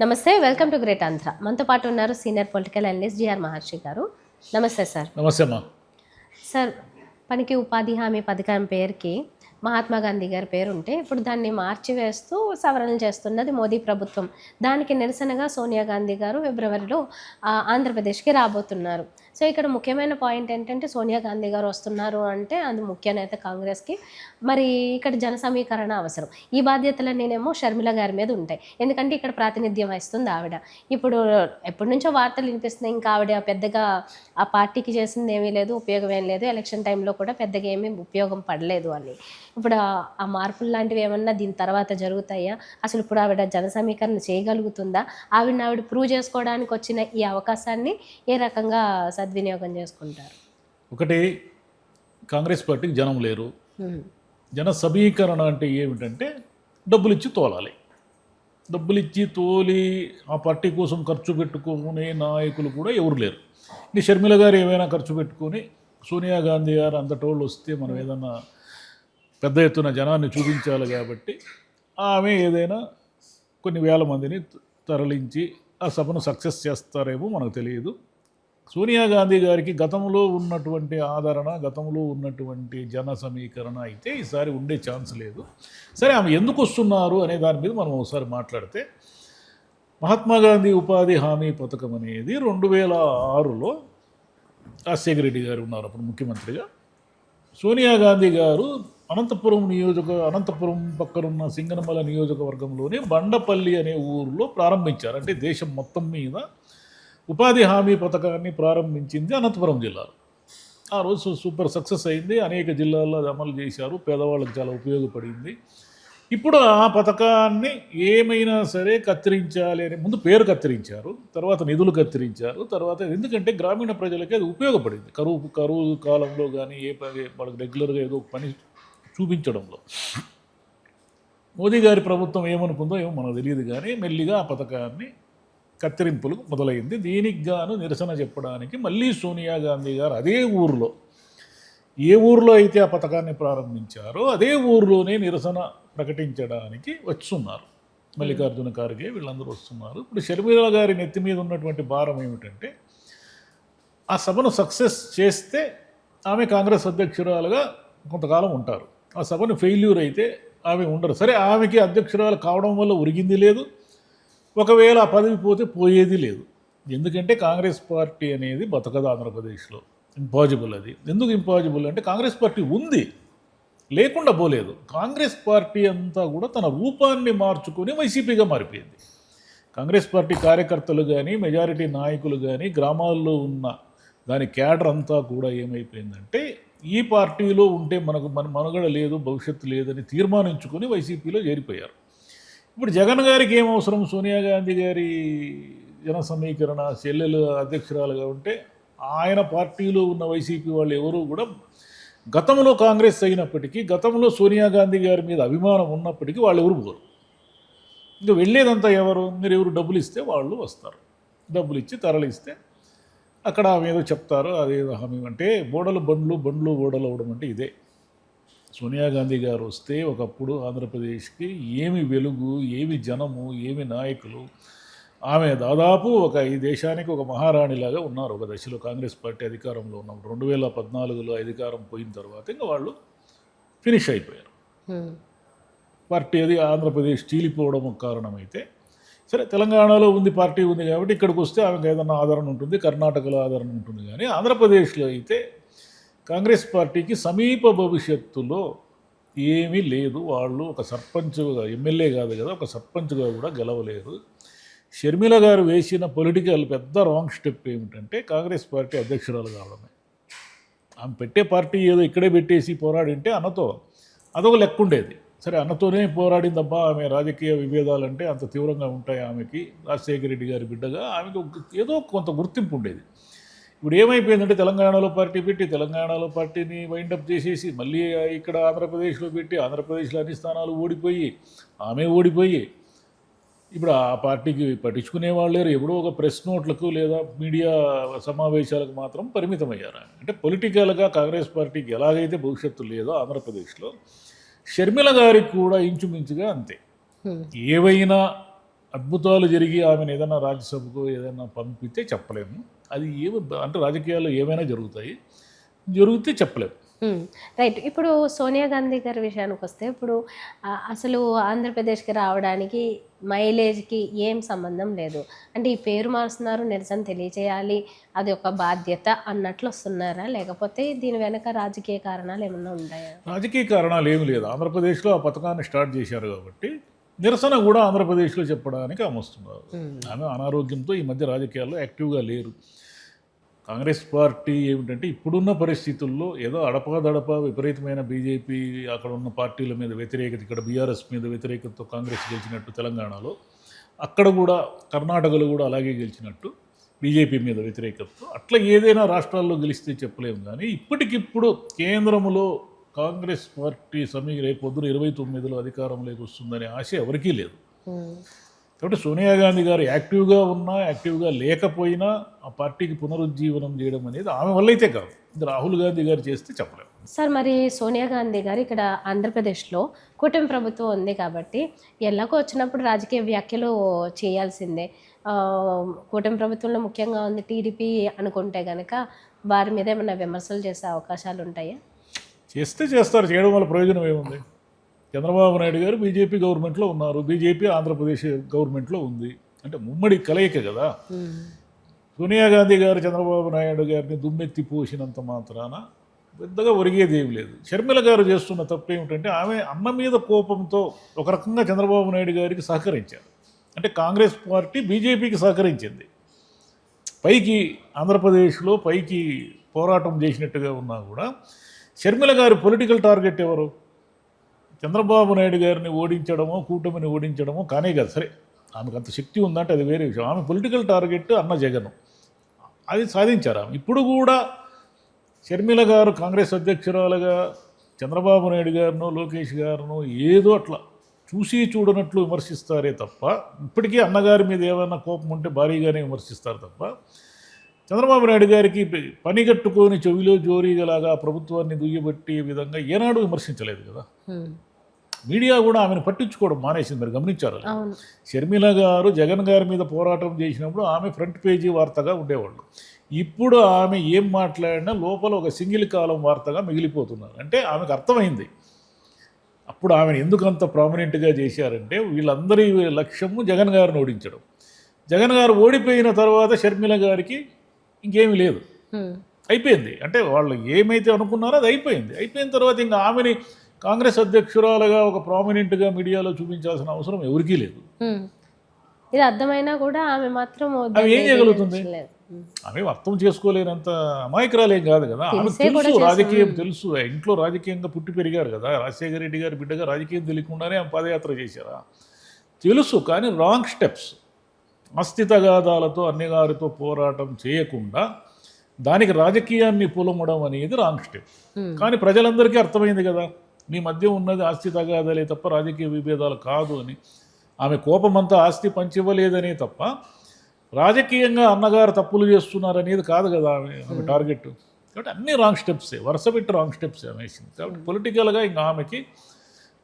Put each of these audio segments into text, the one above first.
నమస్తే, welcome to great Andhra. మనతో పాటు ఉన్నారు సీనియర్ పొలిటికల్ అనలిస్ట్ జిఆర్ మహర్షి గారు. నమస్తే సార్. నమస్తే అమ్మా. సార్, పనికి ఉపాధి హామీ పథకం పేరుకి మహాత్మా గాంధీ గారి పేరు ఉంటే ఇప్పుడు దాన్ని మార్చివేస్తూ సవరణలు చేస్తున్నది మోదీ ప్రభుత్వం. దానికి నిరసనగా సోనియా గాంధీ గారు ఫిబ్రవరిలో ఆంధ్రప్రదేశ్కి రాబోతున్నారు. సో ఇక్కడ ముఖ్యమైన పాయింట్ ఏంటంటే సోనియా గాంధీ గారు వస్తున్నారు అంటే అది ముఖ్య నేత కాంగ్రెస్కి. మరి ఇక్కడ జన సమీకరణ అవసరం. ఈ బాధ్యతలన్నీనేమో షర్మిల గారి మీద ఉంటాయి. ఎందుకంటే ఇక్కడ ప్రాతినిధ్యం వస్తుంది ఆవిడ. ఇప్పుడు ఎప్పటి నుంచో వార్తలు వినిపిస్తున్నాయి, ఇంకా ఆవిడ పెద్దగా ఆ పార్టీకి చేసింది ఏమీ లేదు, ఉపయోగం ఏం లేదు, ఎలక్షన్ టైంలో కూడా పెద్దగా ఏమీ ఉపయోగం పడలేదు అని. ఇప్పుడు ఆ మార్పులు లాంటివి ఏమన్నా దీని తర్వాత జరుగుతాయా? అసలు ఇప్పుడు ఆవిడ జన సమీకరణ చేయగలుగుతుందా? ఆవిడ ప్రూవ్ చేసుకోవడానికి వచ్చిన ఈ అవకాశాన్ని ఏ రకంగా సద్వినియోగం చేసుకుంటారు? ఒకటి, కాంగ్రెస్ పార్టీకి జనం లేరు. జన సమీకరణ అంటే ఏమిటంటే డబ్బులు ఇచ్చి తోలాలి. డబ్బులు ఇచ్చి తోలి ఆ పార్టీ కోసం ఖర్చు పెట్టుకునే నాయకులు కూడా ఎవరు లేరు. ఈ షర్మిల గారు ఏమైనా ఖర్చు పెట్టుకొని సోనియా గాంధీ గారు అంతటోళ్ళు వస్తే మనం ఏదన్నా పెద్ద ఎత్తున జనాన్ని చూపించాలి కాబట్టి ఆమె ఏదైనా కొన్ని వేల మందిని తరలించి ఆ సభను సక్సెస్ చేస్తారేమో మనకు తెలియదు. సోనియా గాంధీ గారికి గతంలో ఉన్నటువంటి ఆదరణ, గతంలో ఉన్నటువంటి జన సమీకరణ అయితే ఈసారి ఉండే ఛాన్స్ లేదు. సరే, ఆమె ఎందుకు వస్తున్నారు అనే దాని మీద మనం ఒకసారి మాట్లాడితే, మహాత్మా గాంధీ ఉపాధి హామీ పథకం అనేది 2006లో రాజశేఖర రెడ్డి గారు ఉన్నారు అప్పుడు ముఖ్యమంత్రిగా. సోనియా గాంధీ గారు అనంతపురం పక్కనున్న సింగనమల నియోజకవర్గంలోనే బండపల్లి అనే ఊరిలో ప్రారంభించారు. అంటే దేశం మొత్తం మీద ఉపాధి హామీ పథకాన్ని ప్రారంభించింది అనంతపురం జిల్లాలో. ఆ రోజు సూపర్ సక్సెస్ అయింది. అనేక జిల్లాల్లో అది అమలు చేశారు. పేదవాళ్ళకి చాలా ఉపయోగపడింది. ఇప్పుడు ఆ పథకాన్ని ఏమైనా సరే కత్తిరించాలి అని ముందు పేరు కత్తిరించారు, తర్వాత నిధులు కత్తిరించారు, తర్వాత ఎందుకంటే గ్రామీణ ప్రజలకి అది ఉపయోగపడింది. కరువు కాలంలో కానీ వాళ్ళకి రెగ్యులర్గా ఏదో పని చూపించడంలో. మోదీ గారి ప్రభుత్వం ఏమనుకుందో ఏమో మనకు తెలియదు, కానీ మెల్లిగా ఆ పథకాన్ని కత్తిరింపులు మొదలైంది. దీనికి గాను నిరసన చెప్పడానికి మళ్ళీ సోనియా గాంధీ గారు అదే ఊరిలో, ఏ ఊరిలో అయితే ఆ పథకాన్ని ప్రారంభించారో అదే ఊరిలోనే నిరసన ప్రకటించడానికి వస్తున్నారు. మల్లికార్జున ఖార్గే వీళ్ళందరూ వస్తున్నారు. ఇప్పుడు షర్మిల గారి నెత్తి మీద ఉన్నటువంటి భారం ఏమిటంటే, ఆ సభను సక్సెస్ చేస్తే ఆమె కాంగ్రెస్ అధ్యక్షురాలుగా కొంతకాలం ఉంటారు. ఆ సభను ఫెయిల్యూర్ అయితే ఆమె ఉండరు. సరే, ఆమెకి అధ్యక్షురాలు కావడం వల్ల ఉరిగింది లేదు, ఒకవేళ ఆ పదవి పోతే పోయేది లేదు. ఎందుకంటే కాంగ్రెస్ పార్టీ అనేది బతకదు ఆంధ్రప్రదేశ్లో. ఇంపాసిబుల్. అది ఎందుకు ఇంపాసిబుల్ అంటే, కాంగ్రెస్ పార్టీ ఉంది, లేకుండా పోలేదు. కాంగ్రెస్ పార్టీ అంతా కూడా తన రూపాన్ని మార్చుకొని వైసీపీగా మారిపోయింది. కాంగ్రెస్ పార్టీ కార్యకర్తలు కానీ, మెజారిటీ నాయకులు కానీ, గ్రామాల్లో ఉన్న దాని క్యాడర్ అంతా కూడా ఏమైపోయిందంటే, ఈ పార్టీలో ఉంటే మన మనుగడ లేదు, భవిష్యత్తు లేదని తీర్మానించుకొని వైసీపీలో చేరిపోయారు. ఇప్పుడు జగన్ గారికి ఏం అవసరం? సోనియా గాంధీ గారి జన సమీకరణ చెల్లెలు అధ్యక్షురాలుగా ఉంటే ఆయన పార్టీలో ఉన్న వైసీపీ వాళ్ళు ఎవరు కూడా గతంలో కాంగ్రెస్ అయినప్పటికీ, గతంలో సోనియా గాంధీ గారి మీద అభిమానం ఉన్నప్పటికీ వాళ్ళు ఎవరు పోరు. ఇంకా వెళ్ళేదంతా ఎవరు? మీరు ఎవరు డబ్బులు ఇస్తే వాళ్ళు వస్తారు. డబ్బులు ఇచ్చి తరలిస్తే అక్కడ ఆమె ఏదో చెప్తారో అదేదో హామీ. అంటే బండ్లు ఓడలు అవడం అంటే ఇదే. సోనియా గాంధీ గారు వస్తే ఒకప్పుడు ఆంధ్రప్రదేశ్కి ఏమి వెలుగు, ఏమి జనము, ఏమి నాయకులు. ఆమె దాదాపు ఈ దేశానికి ఒక మహారాణిలాగా ఉన్నారు ఒక దశలో. కాంగ్రెస్ పార్టీ అధికారంలో ఉన్నప్పుడు 2014లో అధికారం పోయిన తర్వాత ఇంకా వాళ్ళు ఫినిష్ అయిపోయారు. పార్టీ అది ఆంధ్రప్రదేశ్ చీలిపోవడం ఒక కారణమైతే, సరే తెలంగాణలో ఉంది, పార్టీ ఉంది కాబట్టి ఇక్కడికి వస్తే ఆమెకు ఏదన్నా ఆదరణ ఉంటుంది, కర్ణాటకలో ఆదరణ ఉంటుంది. కానీ ఆంధ్రప్రదేశ్లో అయితే కాంగ్రెస్ పార్టీకి సమీప భవిష్యత్తులో ఏమీ లేదు. వాళ్ళు ఒక సర్పంచ్గా, ఎమ్మెల్యే కాదు కదా, ఒక సర్పంచ్గా కూడా గెలవలేరు. షర్మిల గారు వేసిన పొలిటికల్ పెద్ద రాంగ్ స్టెప్ ఏమిటంటే, కాంగ్రెస్ పార్టీ అధ్యక్షురాలు కావడమే. ఆమె పెట్టే పార్టీ ఏదో ఇక్కడే పెట్టేసి పోరాడింటే అన్నతో అదొక లెక్క ఉండేది. సరే, అన్నతోనే పోరాడిందబ్బా. ఆమె రాజకీయ విభేదాలంటే అంత తీవ్రంగా ఉంటాయి ఆమెకి. రాజశేఖర రెడ్డి గారి బిడ్డగా ఆమెకు ఏదో కొంత గుర్తింపు ఉండేది. ఇప్పుడు ఏమైపోయిందంటే, తెలంగాణలో పార్టీ పెట్టి తెలంగాణలో పార్టీని వైండప్ చేసేసి మళ్ళీ ఇక్కడ ఆంధ్రప్రదేశ్లో పెట్టి ఆంధ్రప్రదేశ్లో అన్ని స్థానాలు ఓడిపోయి ఆమె ఓడిపోయి ఇప్పుడు ఆ పార్టీకి పట్టించుకునే వాళ్ళు లేరు. ఎప్పుడో ఒక ప్రెస్ నోట్లకు లేదా మీడియా సమావేశాలకు మాత్రం పరిమితమయ్యారు. అంటే పొలిటికల్గా కాంగ్రెస్ పార్టీకి ఎలాగైతే భవిష్యత్తు లేదో ఆంధ్రప్రదేశ్లో, షర్మిల గారికి కూడా ఇంచుమించుగా అంతే. ఏవైనా అద్భుతాలు జరిగి ఆమెను ఏదైనా రాజ్యసభకు ఏదైనా పంపితే చెప్పలేము. అది అంటే రాజకీయాల్లో ఏమైనా జరిగితే చెప్పలేము. రైట్. ఇప్పుడు సోనియా గాంధీ గారి విషయానికి వస్తే ఇప్పుడు అసలు ఆంధ్రప్రదేశ్కి రావడానికి మైలేజ్కి ఏం సంబంధం లేదు. అంటే ఈ పేరు మారుస్తున్నారు, నిరసన తెలియచేయాలి, అది ఒక బాధ్యత అన్నట్లు వస్తున్నారా, లేకపోతే దీని వెనక రాజకీయ కారణాలు ఏమన్నా ఉన్నాయా? రాజకీయ కారణాలు ఏమి లేదు. ఆంధ్రప్రదేశ్లో ఆ పథకాన్ని స్టార్ట్ చేశారు కాబట్టి నిరసన కూడా ఆంధ్రప్రదేశ్లో చెప్పడానికి ఆమె వస్తున్నారు. ఆమె అనారోగ్యంతో ఈ మధ్య రాజకీయాల్లో యాక్టివ్గా లేరు. కాంగ్రెస్ పార్టీ ఏమిటంటే ఇప్పుడున్న పరిస్థితుల్లో ఏదో అడపాదడప విపరీతమైన బీజేపీ అక్కడ ఉన్న పార్టీల మీద వ్యతిరేకత, ఇక్కడ బీఆర్ఎస్ మీద వ్యతిరేకతతో కాంగ్రెస్ గెలిచినట్టు తెలంగాణలో, అక్కడ కూడా కర్ణాటకలో కూడా అలాగే గెలిచినట్టు బీజేపీ మీద వ్యతిరేకతతో అట్లా ఏదైనా రాష్ట్రాల్లో గెలిస్తే చెప్పలేము. కానీ ఇప్పటికిప్పుడు కేంద్రంలో కాంగ్రెస్ పార్టీ రేపు పొద్దున 29లో అధికారంలోకి వస్తుందనే ఆశ ఎవరికీ లేదు. కాబట్టి సోనియా గాంధీ గారు యాక్టివ్గా ఉన్నా యాక్టివ్గా లేకపోయినా ఆ పార్టీకి పునరుజ్జీవనం చేయడం అనేది ఆమె వల్ల అయితే కాదు, ఇది రాహుల్ గాంధీ గారు చేస్తే చెప్పలేము. సార్, మరి సోనియా గాంధీ గారు ఇక్కడ ఆంధ్రప్రదేశ్లో కూటమి ప్రభుత్వం ఉంది కాబట్టి ఎలాగో వచ్చినప్పుడు రాజకీయ వ్యాఖ్యలు చేయాల్సిందే. కూటమి ప్రభుత్వంలో ముఖ్యంగా ఉంది టీడీపీ అనుకుంటే కనుక వారి మీద ఏమైనా విమర్శలు చేసే అవకాశాలు ఉంటాయా? చేస్తారు. చేయడం వల్ల ప్రయోజనం ఏముంది? చంద్రబాబు నాయుడు గారు బీజేపీ గవర్నమెంట్లో ఉన్నారు, బీజేపీ ఆంధ్రప్రదేశ్ గవర్నమెంట్లో ఉంది, అంటే ముమ్మడి కలయిక కదా. సోనియా గాంధీ గారు చంద్రబాబు నాయుడు గారిని దుమ్మెత్తి పోసినంత మాత్రాన పెద్దగా ఒరిగేది ఏమి లేదు. షర్మిల గారు చేస్తున్న తప్పు ఏమిటంటే ఆమె అన్న మీద కోపంతో ఒక రకంగా చంద్రబాబు నాయుడు గారికి సహకరించారు. అంటే కాంగ్రెస్ పార్టీ బీజేపీకి సహకరించింది. పైకి ఆంధ్రప్రదేశ్లో పైకి పోరాటం చేసినట్టుగా ఉన్నా కూడా షర్మిల గారి పొలిటికల్ టార్గెట్ ఎవరు? చంద్రబాబు నాయుడు గారిని ఓడించడమో కూటమిని ఓడించడమో కానే కాదు. సరే, ఆమెకు అంత శక్తి ఉందంటే అది వేరే విషయం. ఆమె పొలిటికల్ టార్గెట్ అన్న జగన్, అది సాధించారు ఆమె. ఇప్పుడు కూడా షర్మిల గారు కాంగ్రెస్ అధ్యక్షురాలుగా చంద్రబాబు నాయుడు గారినో లోకేష్ గారినో ఏదో అట్లా చూసి చూడనట్లు విమర్శిస్తారే తప్ప, ఇప్పటికీ అన్నగారి మీద ఏమైనా కోపం ఉంటే భారీగానే విమర్శిస్తారు తప్ప, చంద్రబాబు నాయుడు గారికి పనిగట్టుకొని చెవిలో జోరీగలాగా ప్రభుత్వాన్ని దుయ్యబట్టే విధంగా ఏనాడు విమర్శించలేదు కదా. మీడియా కూడా ఆమెను పట్టించుకోవడం మానేసింది. మీరు గమనించారు. షర్మిల గారు జగన్ గారి మీద పోరాటం చేసినప్పుడు ఆమె ఫ్రంట్ పేజీ వార్తగా ఉండేవాళ్ళు. ఇప్పుడు ఆమె ఏం మాట్లాడినా లోపల ఒక సింగిల్ కాలం వార్తగా మిగిలిపోతున్నారు. అంటే ఆమెకు అర్థమైంది. అప్పుడు ఆమెను ఎందుకు అంత ప్రామినెంట్గా చేశారంటే వీళ్ళందరి లక్ష్యము జగన్ గారిని ఓడించడం. జగన్ గారు ఓడిపోయిన తర్వాత షర్మిల గారికి ఇంకేమీ లేదు, అయిపోయింది. అంటే వాళ్ళు ఏమైతే అనుకున్నారో అది అయిపోయింది. అయిపోయిన తర్వాత ఇంకా ఆమెని కాంగ్రెస్ అధ్యక్షురాలుగా ఒక ప్రామినెంట్గా మీడియాలో చూపించాల్సిన అవసరం ఎవరికీ లేదు. ఇది అర్థమైనా కూడా ఆమె మాత్రం ఆమె ఏం చేయగలుగుతుంది? ఆమె అర్థం చేసుకోలేనంత అమాయకురాలేం కాదు కదా. ఆమె తెలుసు, రాజకీయం తెలుసు. ఇంట్లో రాజకీయంగా పుట్టి పెరిగారు కదా. రాజశేఖర రెడ్డి గారి బిడ్డగా రాజకీయం తెలియకుండానే ఆమె పాదయాత్ర చేశారా? తెలుసు. కానీ రాంగ్ స్టెప్స్, ఆస్తి తగాదాలతో అన్నగారితో పోరాటం చేయకుండా దానికి రాజకీయాన్ని పొలమడం అనేది రాంగ్ స్టెప్. కానీ ప్రజలందరికీ అర్థమైంది కదా, మీ మధ్య ఉన్నది ఆస్తి తగాదాలే తప్ప రాజకీయ విభేదాలు కాదు అని. ఆమె కోపమంతా ఆస్తి పంచివ్వలేదనే తప్ప రాజకీయంగా అన్నగారు తప్పులు చేస్తున్నారనేది కాదు కదా ఆమె టార్గెట్. కాబట్టి అన్ని రాంగ్ స్టెప్సే, వరుస పెట్టి రాంగ్ స్టెప్సే ఆమె వేసింది. కాబట్టి పొలిటికల్గా ఇంకా ఆమెకి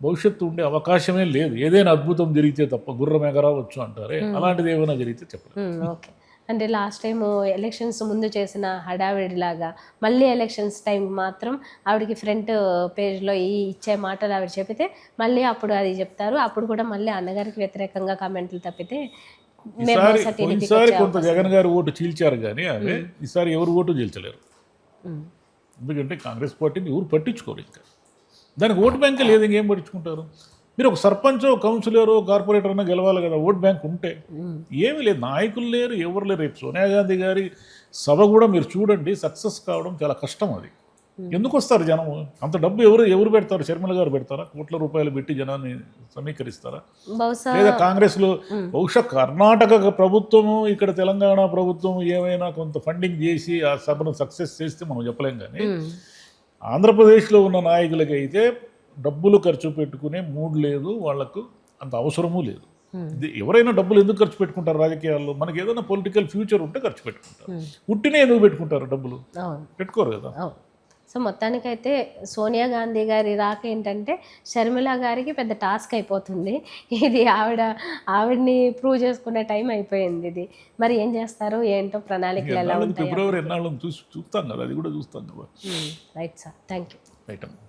భవిష్యత్తు ఉండే అవకాశమే లేదు. ఏదైనా అద్భుతం జరిగితే తప్ప, గుర్రం ఎగరవచ్చు అంటారే, అలాంటిది ఏమైనా జరిగితే చెప్పలేదు. ఓకే. అంటే లాస్ట్ టైం ఎలక్షన్స్ ముందు చేసిన హడావిడిలాగా మళ్ళీ ఎలక్షన్స్ టైం మాత్రం ఆవిడకి ఫ్రంట్ పేజ్లో ఇచ్చే మాటలు ఆవిడ చెప్తే మళ్ళీ అప్పుడు అది చెప్తారు. అప్పుడు కూడా మళ్ళీ అన్నగారికి వ్యతిరేకంగా కామెంట్లు తప్పితే ఈసారి కొంత జగన్ గారు ఓటు చీల్చారు కానీ అదే ఈసారి ఎవరు ఓటు చీల్చలేరు. ఎందుకంటే కాంగ్రెస్ పార్టీని ఎవరు పట్టించుకోరు. ఇంకా దానికి ఓటు బ్యాంక్ లేదు, ఇంకేం పట్టించుకుంటారు? మీరు ఒక సర్పంచో కౌన్సిలరో కార్పొరేటర్ అన్నా గెలవాలి కదా. ఓట్ బ్యాంక్ ఉంటే ఏమీ లేదు, నాయకులు లేరు, ఎవరు లేరు. రేపు సోనియా గాంధీ గారి సభ కూడా మీరు చూడండి, సక్సెస్ కావడం చాలా కష్టం. అది ఎందుకు వస్తారు జనం? అంత డబ్బు ఎవరు పెడతారు? షర్మిల గారు పెడతారా? కోట్ల రూపాయలు పెట్టి జనాన్ని సమీకరిస్తారా? లేదా కాంగ్రెస్లో బహుశా కర్ణాటక ప్రభుత్వము ఇక్కడ తెలంగాణ ప్రభుత్వం ఏమైనా కొంత ఫండింగ్ చేసి ఆ సభను సక్సెస్ చేస్తే మనం చెప్పలేం. కానీ ఆంధ్రప్రదేశ్లో ఉన్న నాయకులకి అయితే డబ్బులు ఖర్చు పెట్టుకునే మూడ్ లేదు, వాళ్లకు అంత అవసరమూ లేదు. ఎవరైనా డబ్బులు ఎందుకు ఖర్చు పెట్టుకుంటారు రాజకీయాల్లో? మనకి ఏదైనా పొలిటికల్ ఫ్యూచర్ ఉంటే ఖర్చు పెట్టుకుంటారు. పుట్టినే ఎందుకు పెట్టుకుంటారు? డబ్బులు పెట్టుకోరు కదా. సో మొత్తానికైతే సోనియా గాంధీ గారి రాక ఏంటంటే షర్మిల గారికి పెద్ద టాస్క్ అయిపోతుంది. ఇది ఆవిడని ప్రూవ్ చేసుకునే టైం అయిపోయింది ఇది. మరి ఏం చేస్తారు ఏంటో, ప్రణాళికలు ఎలా ఉంటాయి? ఫిబ్రవరి ఎన్నాళ్ళని చూస్తాం కదా, అది కూడా చూస్తాం కదా. Right sir, thank you. Right అమ్మా.